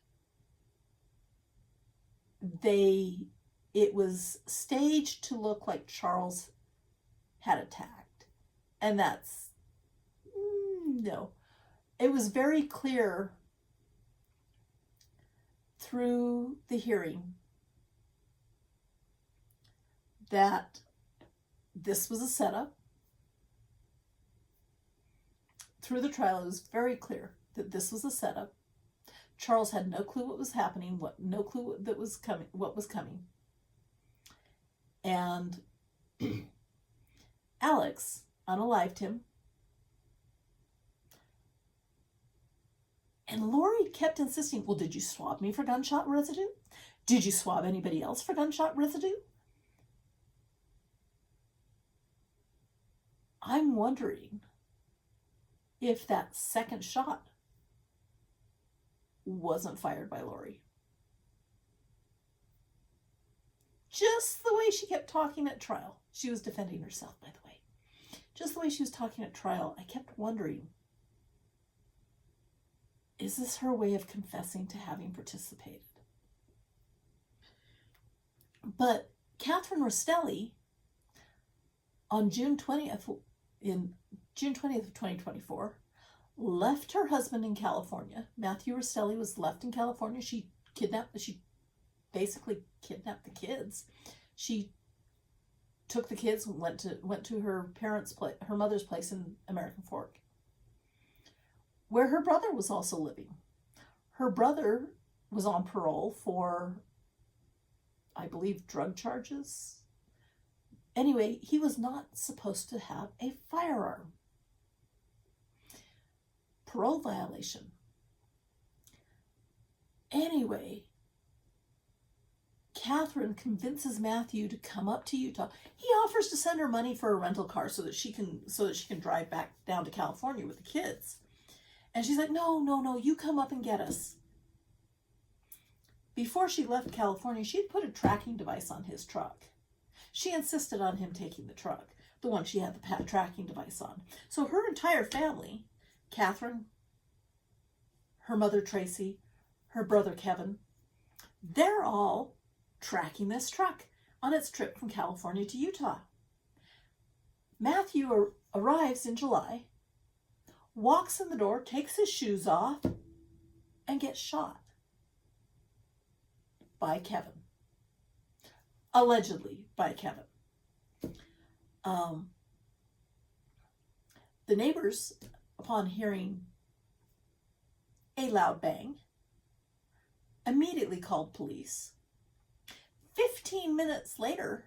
it was staged to look like Charles had attacked. And that's, no. It was very clear through the hearing that this was a setup. Through the trial, it was very clear that this was a setup. Charles had no clue what was happening, no clue that was coming, what was coming. And Alex unalived him. And Lori kept insisting, well, did you swab me for gunshot residue? Did you swab anybody else for gunshot residue? I'm wondering if that second shot wasn't fired by Lori. Just the way she kept talking at trial. She was defending herself, by the way. Just the way she was talking at trial, I kept wondering, is this her way of confessing to having participated? But Katherine Restelli, on June 20th of 2024, left her husband in California. Matthew Restelli was left in California. She basically kidnapped the kids. She took the kids and went to her her mother's place in American Fork, where her brother was also living. Her brother was on parole for, I believe, drug charges. Anyway, he was not supposed to have a firearm. Parole violation. Anyway, Katherine convinces Matthew to come up to Utah. He offers to send her money for a rental car so that she can drive back down to California with the kids. And she's like, no, you come up and get us. Before she left California, she'd put a tracking device on his truck. She insisted on him taking the truck, the one she had the tracking device on. So her entire family, Katherine, her mother Tracy, her brother Kevin, they're all tracking this truck on its trip from California to Utah. Matthew arrives in July, walks in the door, takes his shoes off, and gets shot by Kevin. Allegedly by Kevin. The neighbors, upon hearing a loud bang, immediately called police. 15 minutes later,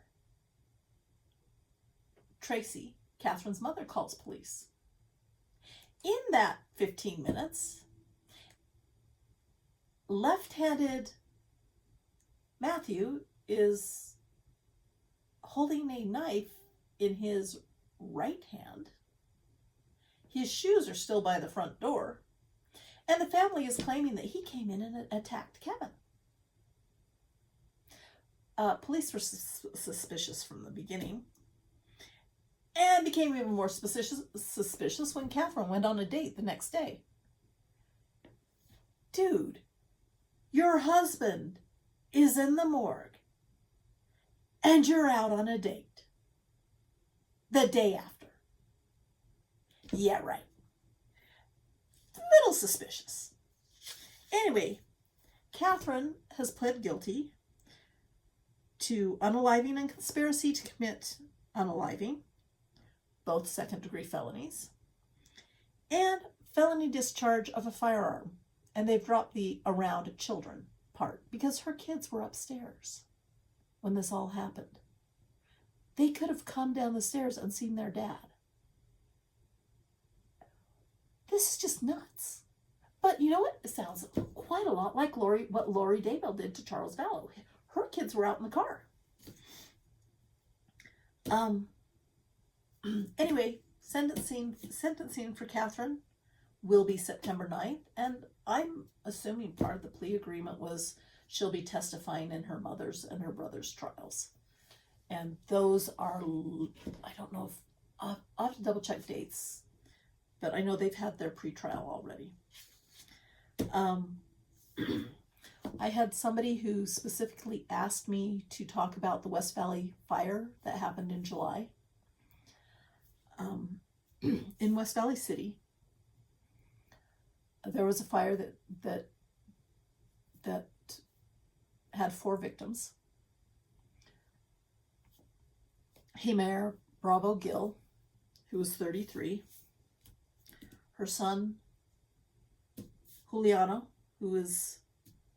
Tracy, Katherine's mother, calls police. In that 15 minutes, left-handed Matthew is holding a knife in his right hand. His shoes are still by the front door. And the family is claiming that he came in and attacked Kevin. Police were suspicious from the beginning and became even more suspicious when Katherine went on a date the next day. Dude, your husband is in the morgue and you're out on a date the day after. Yeah, right. Little suspicious. Anyway, Katherine has pled guilty to unaliving and conspiracy to commit unaliving, both second-degree felonies, and felony discharge of a firearm. And they've dropped the around children part because her kids were upstairs when this all happened. They could have come down the stairs and seen their dad. This is just nuts. But you know what? It sounds quite a lot like what Lori Daybell did to Charles Vallow. Her kids were out in the car. Anyway, sentencing for Katherine will be September 9th, and I'm assuming part of the plea agreement was she'll be testifying in her mother's and her brother's trials. And those are, I don't know if, I'll have to double check dates, but I know they've had their pretrial already. I had somebody who specifically asked me to talk about the West Valley fire that happened in July. In West Valley City, there was a fire that had 4 victims. Mayor Bravo Gill, who was 33. Her son, Juliano, who was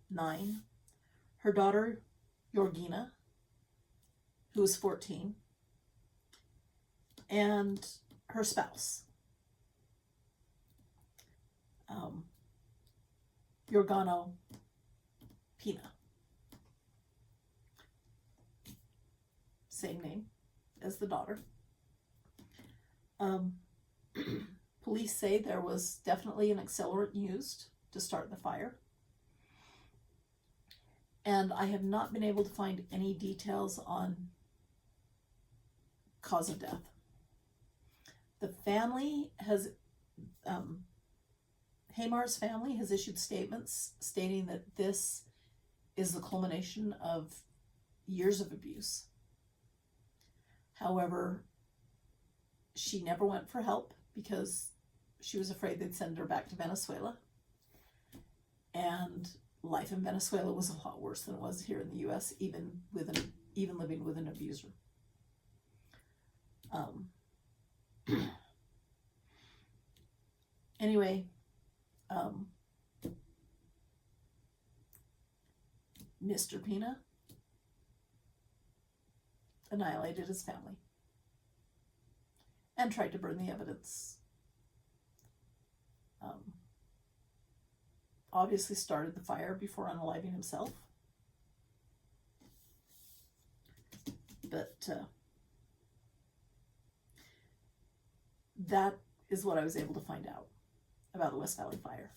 9. Her daughter, Georgina, who was 14. And her spouse, Yorgano Pina. Same name as the daughter. Police say there was definitely an accelerant used to start the fire. And I have not been able to find any details on cause of death. The family has, Hamar's family has issued statements stating that this is the culmination of years of abuse. However, she never went for help because she was afraid they'd send her back to Venezuela. And life in Venezuela was a lot worse than it was here in the U.S., even living with an abuser. Anyway, Mr. Pina annihilated his family and tried to burn the evidence. Obviously started the fire before unaliving himself. But that is what I was able to find out about the West Valley fire.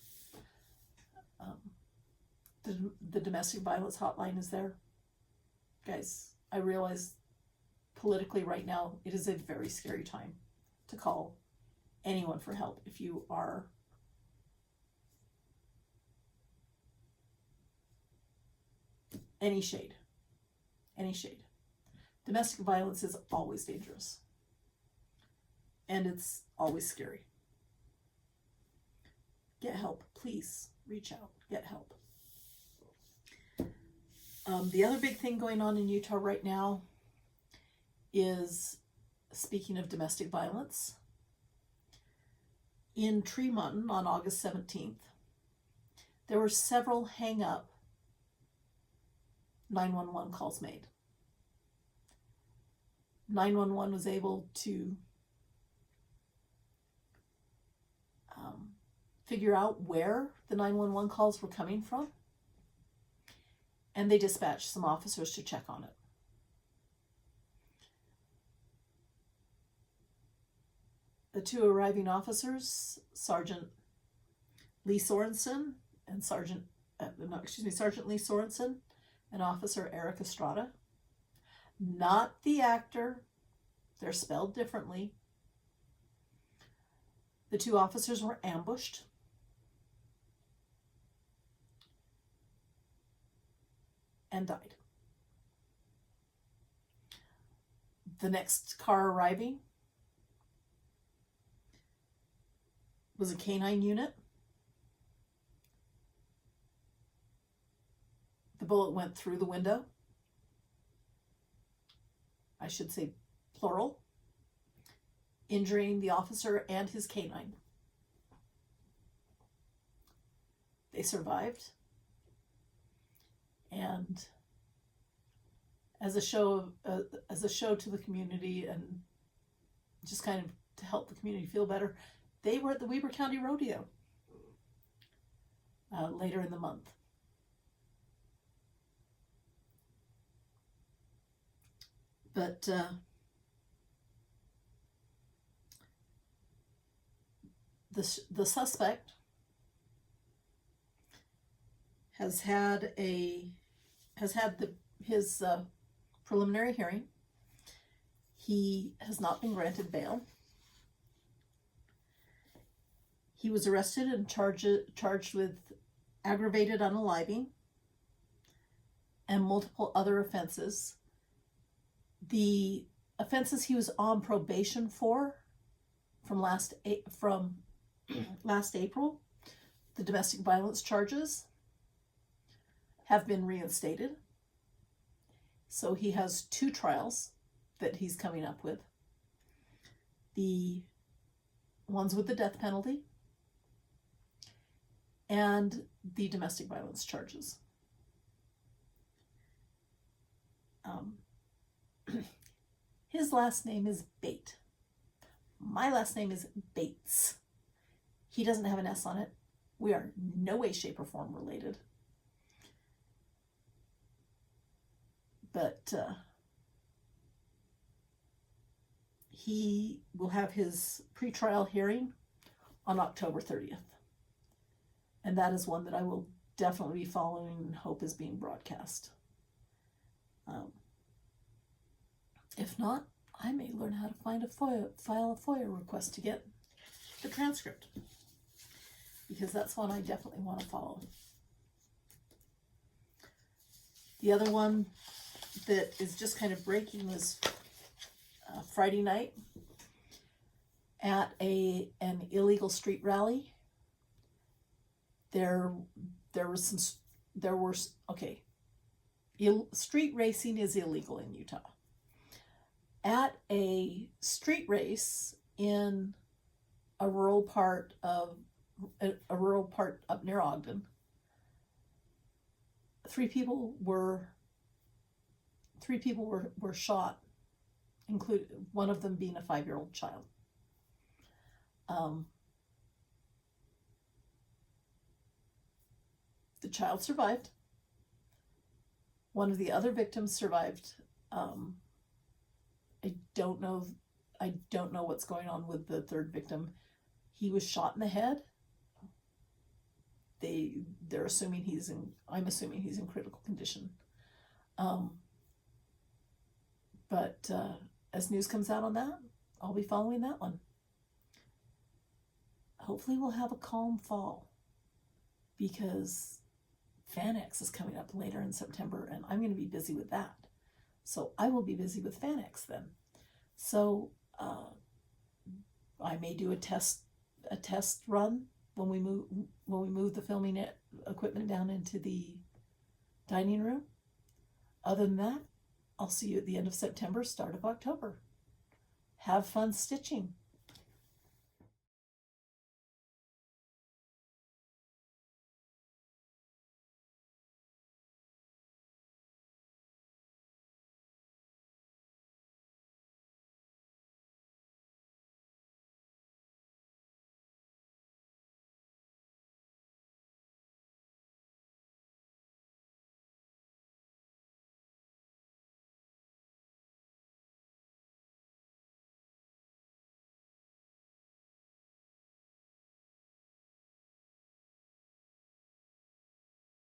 The domestic violence hotline is there. Guys, I realize politically right now it is a very scary time to call anyone for help if you are any shade. Domestic violence is always dangerous. And it's always scary. Get help, please. Reach out, get help. The other big thing going on in Utah right now is, speaking of domestic violence, in Tremonton on August 17th, there were several hang-up 911 calls made. 911 was able to figure out where the 911 calls were coming from, and they dispatched some officers to check on it. The two arriving officers, Sergeant Lee Sorensen and Sergeant Lee Sorensen and Officer Eric Estrada, not the actor, they're spelled differently. The two officers were ambushed. And died. The next car arriving was a canine unit. The bullet went through the window. I should say plural, injuring the officer and his canine. They survived. And as a show to the community, and just kind of to help the community feel better, they were at the Weber County Rodeo later in the month. But the suspect has had his preliminary hearing. He has not been granted bail. He was arrested and charged with aggravated unaliving and multiple other offenses. The offenses he was on probation for from last April, the domestic violence charges, have been reinstated. So he has 2 trials that he's coming up with. The ones with the death penalty and the domestic violence charges. His last name is Bate. My last name is Bates. He doesn't have an S on it. We are no way, shape, or form related. But he will have his pretrial hearing on October 30th. And that is one that I will definitely be following and hope is being broadcast. If not, I may learn how to file a FOIA request to get the transcript, because that's one I definitely want to follow. The other one that is just kind of breaking was Friday night at an illegal street rally. Street racing is illegal in Utah. At a street race in a rural part up near Ogden, 3 people were shot, including one of them being a 5-year-old child. The child survived. One of the other victims survived I don't know what's going on with the third victim. He was shot in the head. I'm assuming he's in critical condition. But as news comes out on that, I'll be following that one. Hopefully we'll have a calm fall, because FanX is coming up later in September, and I'm going to be busy with that. So I will be busy with FanX then. So I may do a test run when we move the filming equipment down into the dining room. Other than that, I'll see you at the end of September, start of October. Have fun stitching.